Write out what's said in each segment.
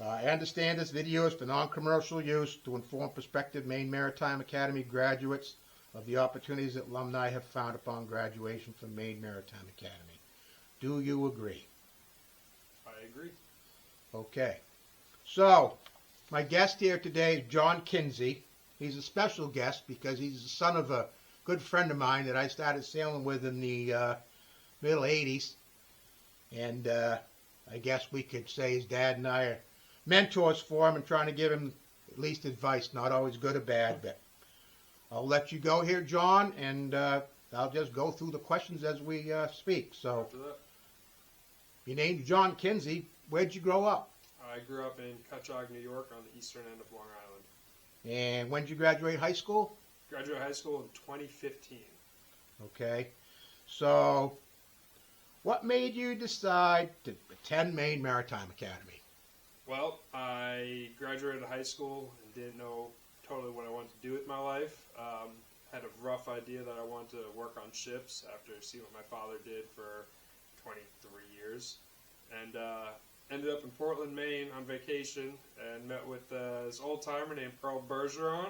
I understand this video is for non-commercial use to inform prospective Maine Maritime Academy graduates of the opportunities that alumni have found upon graduation from Maine Maritime Academy. Do you agree? I agree. Okay. So, my guest here today is John Kinsey. He's a special guest because he's the son of a good friend of mine that I started sailing with in the middle 80s. And I guess we could say his dad and I are mentors for him and trying to give him at least advice, not always good or bad. But I'll let you go here, John, and I'll just go through the questions as we speak. So, your name's John Kinsey. Where'd you grow up? I grew up in Cutchogue, New York, on the eastern end of Long Island. And when did you graduate high school? Graduated high school in 2015. Okay. So, what made you decide to attend Maine Maritime Academy? Well, I graduated high school and didn't know totally what I wanted to do with my life. Had a rough idea that I wanted to work on ships after seeing what my father did for 23 years. And ended up in Portland, Maine on vacation and met with this old-timer named Pearl Bergeron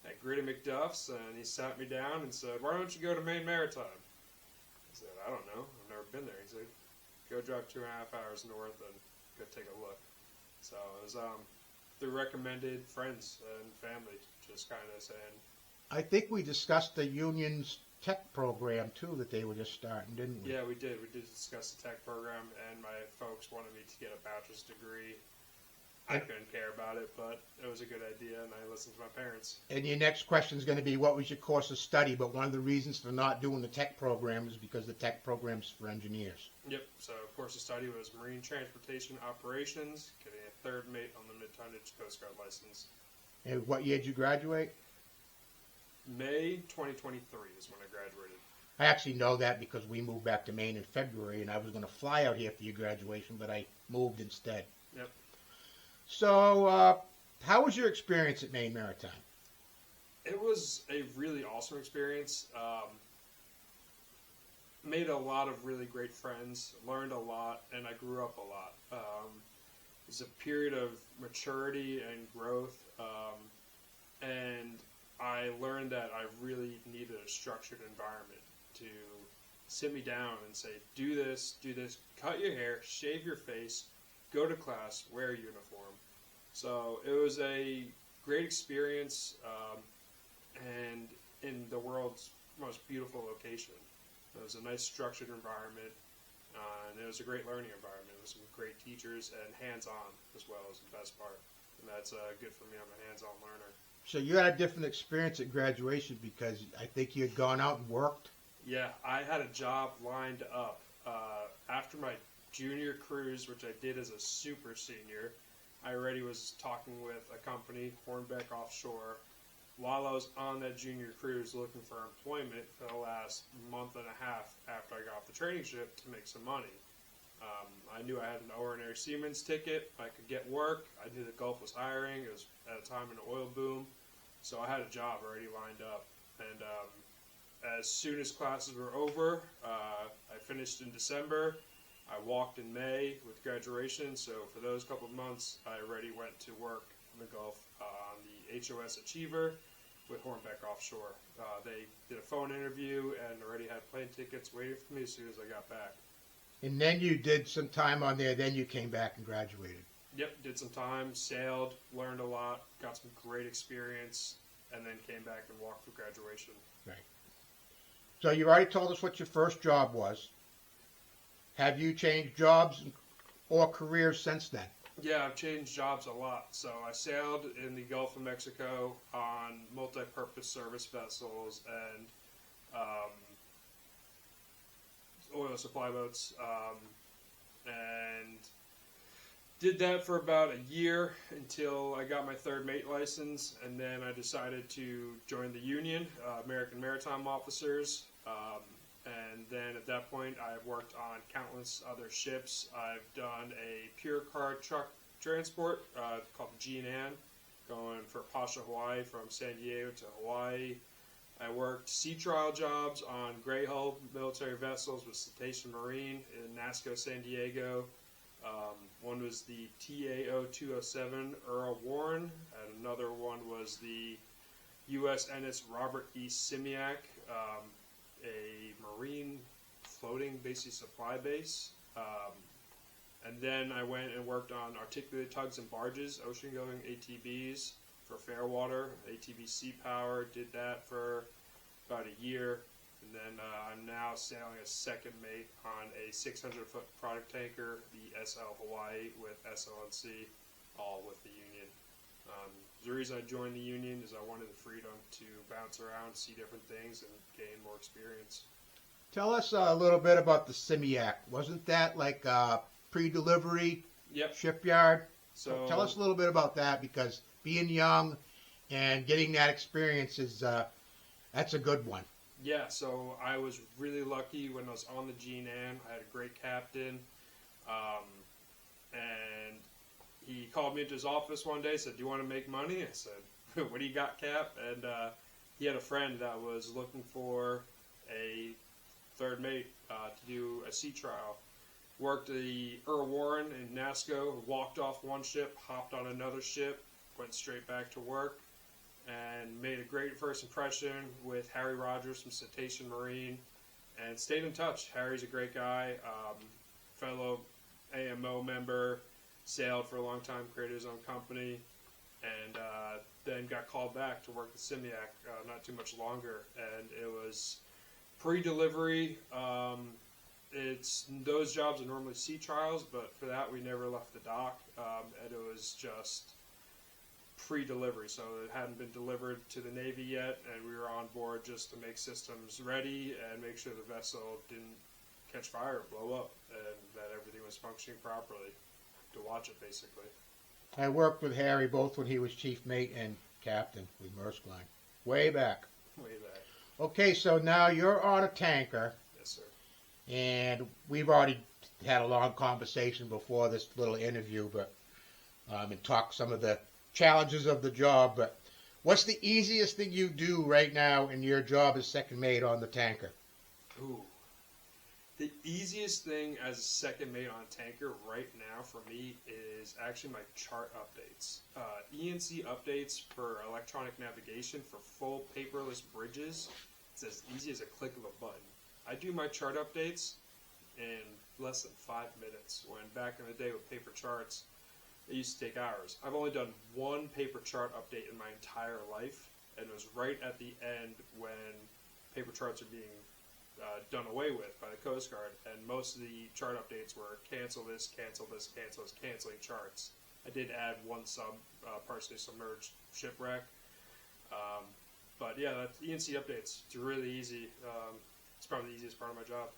at Gritty McDuff's, and he sat me down and said, "Why don't you go to Maine Maritime?" I said, "I don't know. I've never been there." He said, "Go drive 2.5 hours north and go take a look." So it was through recommended friends and family, just kind of saying. I think we discussed the union's tech program, too, that they were just starting, didn't we? Yeah, we did. We did discuss the tech program, and my folks wanted me to get a bachelor's degree. I couldn't care about it, but it was a good idea, and I listened to my parents. And your next question is going to be, what was your course of study? But one of the reasons for not doing the tech program is because the tech program's for engineers. Yep. So course of study was Marine Transportation Operations, getting a third mate unlimited tonnage Coast Guard license. And what year did you graduate? May 2023 is when I graduated. I actually know that because we moved back to Maine in February, and I was going to fly out here for your graduation, but I moved instead. Yep. So, how was your experience at Maine Maritime? It was a really awesome experience. Made a lot of really great friends, learned a lot, and I grew up a lot. It was a period of maturity and growth, and I learned that I really needed a structured environment to sit me down and say, do this, cut your hair, shave your face, go to class, wear a uniform. So it was a great experience, and in the world's most beautiful location. It was a nice structured environment, and it was a great learning environment with some great teachers and hands-on as well as the best part. And that's good for me. I'm a hands-on learner. So you had a different experience at graduation because I think you had gone out and worked? Yeah, I had a job lined up. After my junior cruise, which I did as a super senior, I already was talking with a company, Hornbeck Offshore, while I was on that junior cruise looking for employment for the last month and a half after I got off the training ship to make some money. I knew I had an ordinary seaman's ticket. I could get work. I knew the Gulf was hiring. It was at a time in an oil boom. So I had a job already lined up. And as soon as classes were over, I finished in December. I walked in May with graduation. So for those couple of months, I already went to work in the Gulf on the HOS Achiever with Hornbeck Offshore. They did a phone interview and already had plane tickets waiting for me as soon as I got back. And then you did some time on there, then you came back and graduated. Yep, did some time, sailed, learned a lot, got some great experience, and then came back and walked through graduation. Right. So you already told us what your first job was. Have you changed jobs or careers since then? Yeah, I've changed jobs a lot. So I sailed in the Gulf of Mexico on multi-purpose service vessels and oil supply boats, and did that for about a year until I got my third mate license, and then I decided to join the union, American Maritime Officers, and then at that point I worked on countless other ships. I've done a pure car truck transport called G&N, going for Pasha, Hawaii, from San Diego to Hawaii. I worked sea trial jobs on gray hull military vessels with Cetacean Marine in NASCO, San Diego. One was the TAO 207 Earl Warren, and another one was the USNS Robert E. Simiak, a Marine floating basically supply base. And then I went and worked on articulated tugs and barges, ocean-going ATBs for Fairwater, ATB Sea Power, did that for about a year. And then I'm now sailing as second mate on a 600-foot product tanker, the SL Hawaii with SLNC, all with the Union. The reason I joined the Union is I wanted the freedom to bounce around, see different things, and gain more experience. Tell us a little bit about the Simiak. Wasn't that like a pre-delivery Yep. shipyard? So Tell us a little bit about that, because being young and getting that experience is that's a good one. yeah, so I was really lucky when I was on the G-Nan. I had a great captain, and he called me into his office one day, said, "Do you want to make money?" I said, "What do you got, Cap?" And he had a friend that was looking for a third mate to do a sea trial. Worked the Earl Warren in NASCO, walked off one ship, hopped on another ship, went straight back to work, and made a great first impression with Harry Rogers from Cetacean Marine, and stayed in touch. Harry's a great guy, fellow AMO member, sailed for a long time, created his own company, and then got called back to work the Simiak not too much longer, and it was pre-delivery. Those jobs are normally sea trials, but for that we never left the dock, and it was just pre-delivery, so it hadn't been delivered to the Navy yet, and we were on board just to make systems ready and make sure the vessel didn't catch fire or blow up, and that everything was functioning properly, to watch it basically. I worked with Harry both when he was chief mate and captain with Maersk Line, way back. Way back. Okay, so now you're on a tanker, Yes, sir. and we've already had a long conversation before this little interview, but and talked some of the challenges of the job. But what's the easiest thing you do right now in your job as second mate on the tanker? Ooh. The easiest thing as a second mate on a tanker right now for me is actually my chart updates. ENC updates for electronic navigation for full paperless bridges. It's as easy as a click of a button. I do my chart updates in less than 5 minutes, when back in the day with paper charts, it used to take hours. I've only done one paper chart update in my entire life, and it was right at the end when paper charts are being done away with by the Coast Guard, and most of the chart updates were cancel this, cancel this, cancel this, canceling charts. I did add one partially submerged shipwreck, but yeah, that's ENC updates. It's really easy. It's probably the easiest part of my job.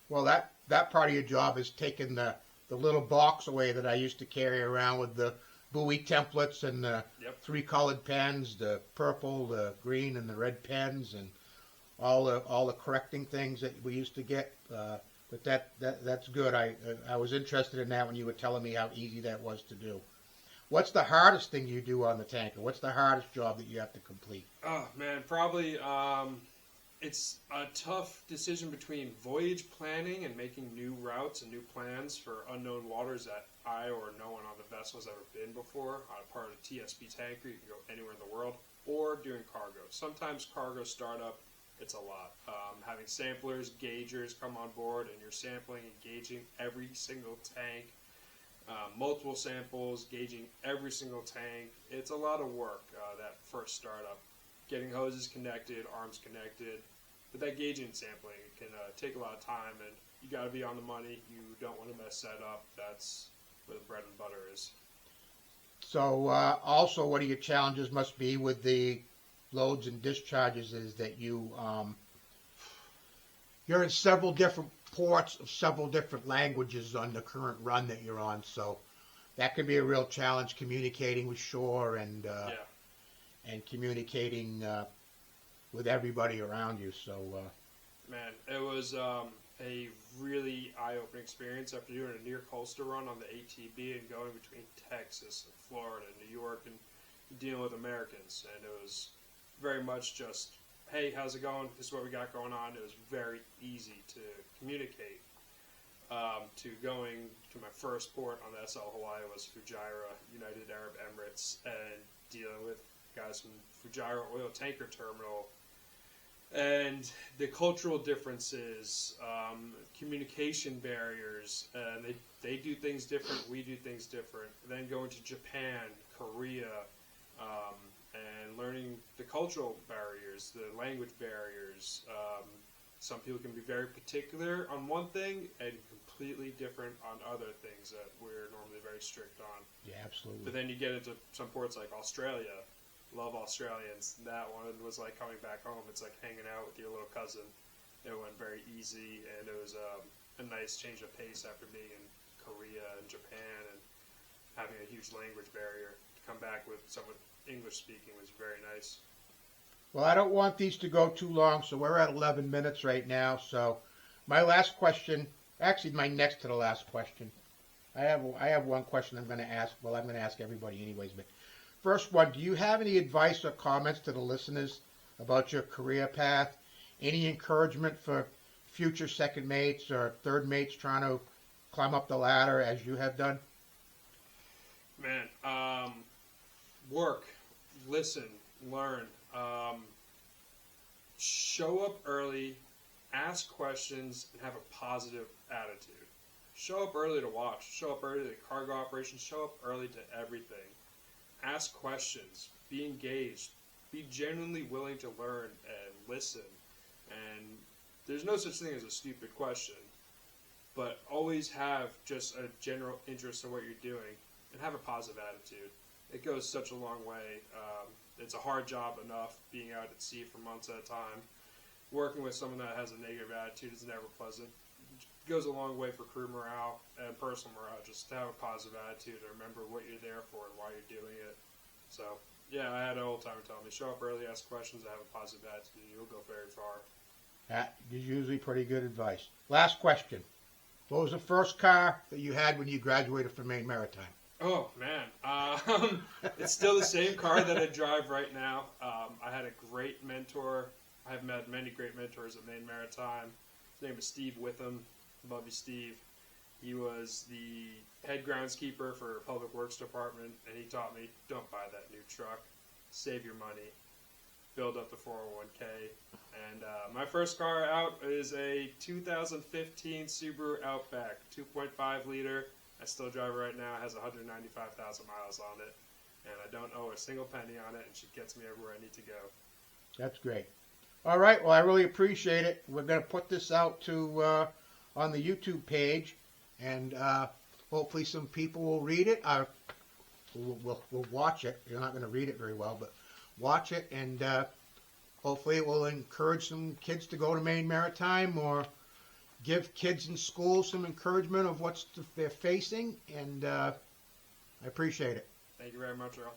Well, that part of your job is taking the little box away that I used to carry around with the buoy templates and the Yep. 3 colored pens, the purple, the green, and the red pens, and all the correcting things that we used to get. But that's good. I was interested in that when you were telling me how easy that was to do. What's the hardest thing you do on the tanker? What's the hardest job that you have to complete? Oh man, probably it's a tough decision between voyage planning and making new routes and new plans for unknown waters that I or no one on the vessel has ever been before. On a part of the TSP tanker, you can go anywhere in the world, or doing cargo. Sometimes cargo startup, it's a lot. Having samplers, gaugers come on board, and you're sampling and gauging every single tank, multiple samples, gauging every single tank. It's a lot of work, that first startup. Getting hoses connected, arms connected. But that gauging and sampling can take a lot of time, and you got to be on the money. You don't want to mess that up. That's where the bread and butter is. So also, one of your challenges must be with the loads and discharges is that you're in several different ports of several different languages on the current run that you're on. So that can be a real challenge, communicating with shore and communicating with everybody around you. So man, it was a really eye-opening experience after doing a near coastal run on the ATB and going between Texas and Florida and New York and dealing with Americans. And it was very much just, hey, how's it going? This is what we got going on. It was very easy to communicate. to going to my first port on the SL Hawaii was Fujairah, United Arab Emirates, and dealing with guys from Fujairah Oil Tanker Terminal. And the cultural differences, communication barriers, and they do things different, we do things different. Then going to Japan, Korea, and learning the cultural barriers, the language barriers. Some people can be very particular on one thing and completely different on other things that we're normally very strict on. Yeah, absolutely. But then you get into some ports like Australia. Love Australians. That one was like coming back home. It's like hanging out with your little cousin. It went very easy, and it was a nice change of pace after being in Korea and Japan and having a huge language barrier. To come back with someone English speaking was very nice. Well, I don't want these to go too long, so we're at 11 minutes right now. So my last question, actually my next to the last question, I have one question I'm going to ask. Well, I'm going to ask everybody anyways, but first one, do you have any advice or comments to the listeners about your career path? Any encouragement for future second mates or third mates trying to climb up the ladder as you have done? Man, work, listen, learn. Show up early, ask questions, and have a positive attitude. Show up early to watch. Show up early to cargo operations. Show up early to everything. Ask questions. Be engaged. Be genuinely willing to learn and listen. And there's no such thing as a stupid question, but always have just a general interest in what you're doing and have a positive attitude. It goes such a long way. It's a hard job enough being out at sea for months at a time. Working with someone that has a negative attitude is never pleasant. It goes a long way for crew morale and personal morale, just to have a positive attitude and remember what you're there for and why you're doing it. So, yeah, I had an old timer tell me, show up early, ask questions, and have a positive attitude, and you'll go very far. That is usually pretty good advice. Last question. What was the first car that you had when you graduated from Maine Maritime? Oh, man. It's still the same car that I drive right now. I had a great mentor. I have met many great mentors at Maine Maritime. His name is Steve Witham. Love you, Steve. He was the head groundskeeper for Public Works Department, and he taught me, don't buy that new truck. Save your money. Build up the 401k. And my first car out is a 2015 Subaru Outback, 2.5 liter. I still drive it right now. It has 195,000 miles on it, and I don't owe a single penny on it, and she gets me everywhere I need to go. That's great. All right. Well, I really appreciate it. We're going to put this out to on the YouTube page, and hopefully some people will read it. We'll watch it. You're not going to read it very well, but watch it, and hopefully it will encourage some kids to go to Maine Maritime or give kids in school some encouragement of what they're facing, and I appreciate it. Thank you very much, Earl.